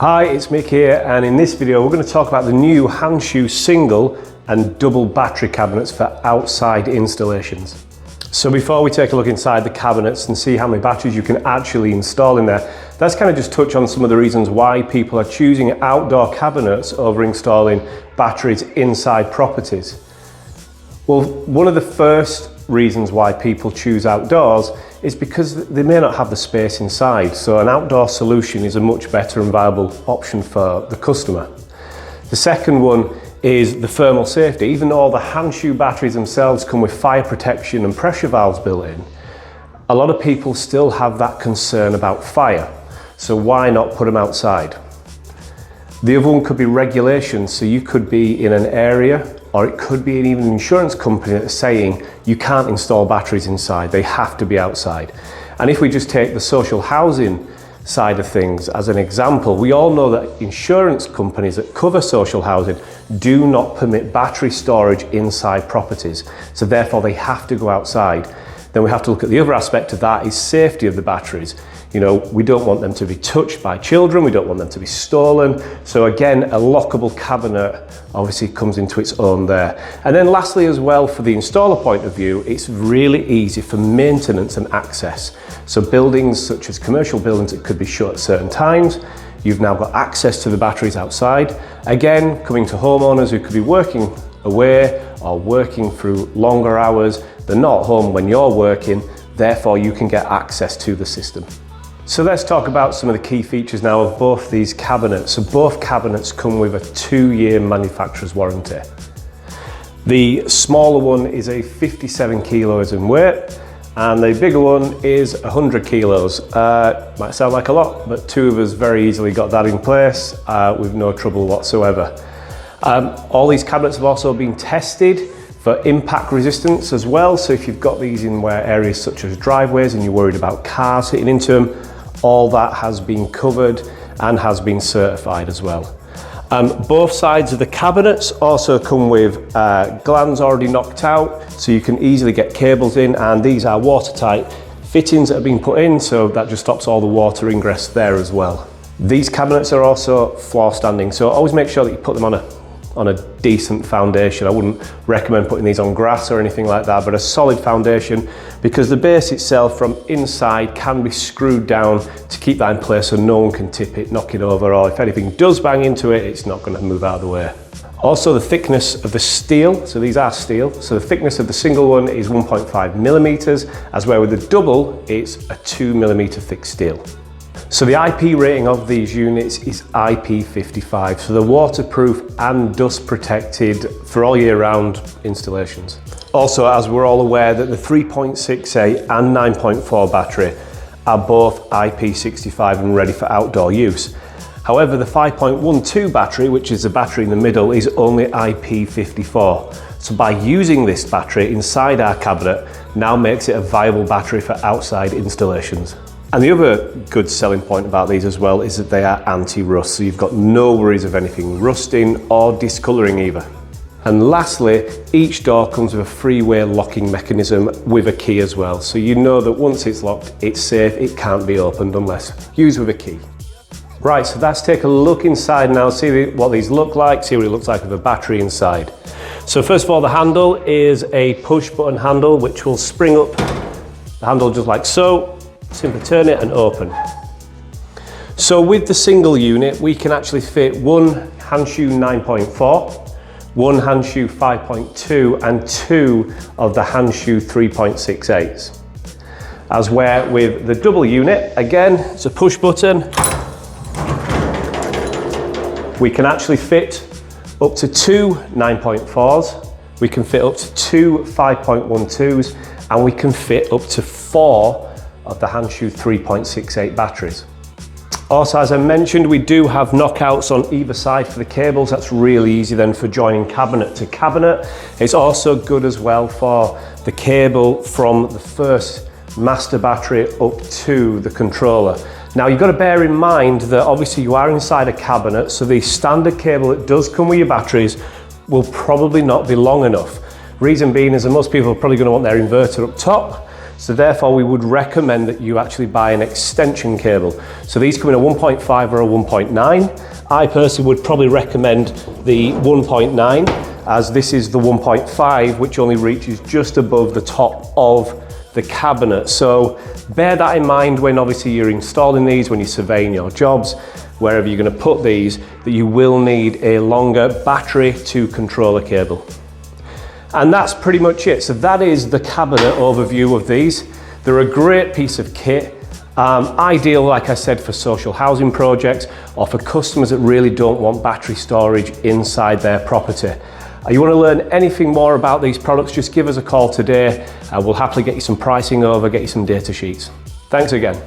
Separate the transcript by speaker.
Speaker 1: Hi, it's Mick here, and in this video we're going to talk about the new HANCHU single and double battery cabinets for outside installations. So before we take a look inside the cabinets and see how many batteries you can actually install in there, let's kind of just touch on some of the reasons why people are choosing outdoor cabinets over installing batteries inside properties. Well, one of the first reasons why people choose outdoors is because they may not have the space inside, so an outdoor solution is a much better and viable option for the customer. The second one is the thermal safety. Even though all the HANCHU batteries themselves come with fire protection and pressure valves built in, a lot of people still have that concern about fire, so why not put them outside? The other one could be regulations, so you could be in an area, or it could be even an insurance company that's saying you can't install batteries inside, they have to be outside. And if we just take the social housing side of things as an example, we all know that insurance companies that cover social housing do not permit battery storage inside properties, so therefore they have to go outside. Then we have to look at the other aspect of that is safety of the batteries. You know, we don't want them to be touched by children, we don't want them to be stolen. So again, a lockable cabinet obviously comes into its own there. And then lastly as well, for the installer point of view, it's really easy for maintenance and access. So buildings such as commercial buildings that could be shut at certain times, you've now got access to the batteries outside. Again, coming to homeowners who could be working away or working through longer hours, they're not home when you're working, therefore you can get access to the system. So let's talk about some of the key features now of both these cabinets. So both cabinets come with a 2-year manufacturer's warranty. The smaller one is a 57 kilos in weight, and the bigger one is 100 kilos. Might sound like a lot, but two of us very easily got that in place with no trouble whatsoever. All these cabinets have also been tested for impact resistance as well. So if you've got these in areas such as driveways and you're worried about cars hitting into them, all that has been covered and has been certified as well. Both sides of the cabinets also come with glands already knocked out, so you can easily get cables in, and these are watertight fittings that have been put in, so that just stops all the water ingress there as well. These cabinets are also floor standing, so always make sure that you put them on a decent foundation. I wouldn't recommend putting these on grass or anything like that, but a solid foundation, because the base itself from inside can be screwed down to keep that in place so no one can tip it, knock it over, or if anything does bang into it, it's not going to move out of the way. Also the thickness of the steel, so these are steel, so the thickness of the single one is 1.5 millimeters, as where with the double it's a 2 millimeter thick steel. So the IP rating of these units is IP55, so they're waterproof and dust protected for all year round installations. Also, as we're all aware that the 3.68 and 9.4 battery are both IP65 and ready for outdoor use. However, the 5.12 battery, which is the battery in the middle, is only IP54. So by using this battery inside our cabinet now makes it a viable battery for outside installations. And the other good selling point about these as well is that they are anti-rust, so you've got no worries of anything rusting or discolouring either. And lastly, each door comes with a three-way locking mechanism with a key as well, so you know that once it's locked, it's safe, it can't be opened unless used with a key. Right, so let's take a look inside now, see what these look like, see what it looks like with a battery inside. So first of all, the handle is a push button handle which will spring up the handle just like so. Simply turn it and open. So with the single unit, we can actually fit one HANCHU 9.4, one HANCHU 5.2 and two of the HANCHU 3.68s. As where with the double unit, again, it's a push button. We can actually fit up to two 9.4s, we can fit up to two 5.12s, and we can fit up to 4 of the HANCHU 3.68 batteries. Also, as I mentioned, we do have knockouts on either side for the cables. That's really easy then for joining cabinet to cabinet. It's also good as well for the cable from the first master battery up to the controller. Now you've got to bear in mind that obviously you are inside a cabinet, so the standard cable that does come with your batteries will probably not be long enough. Reason being is that most people are probably going to want their inverter up top. So therefore we would recommend that you actually buy an extension cable. So these come in a 1.5 or a 1.9. I personally would probably recommend the 1.9, as this is the 1.5, which only reaches just above the top of the cabinet. So bear that in mind when obviously you're installing these, when you're surveying your jobs, wherever you're going to put these, that you will need a longer battery to control a cable. And that's pretty much it. So that is the cabinet overview of these. They're a great piece of kit. Ideal, like I said, for social housing projects or for customers that really don't want battery storage inside their property. You want to learn anything more about these products, just give us a call today. We'll happily get you some pricing over, get you some data sheets. Thanks again.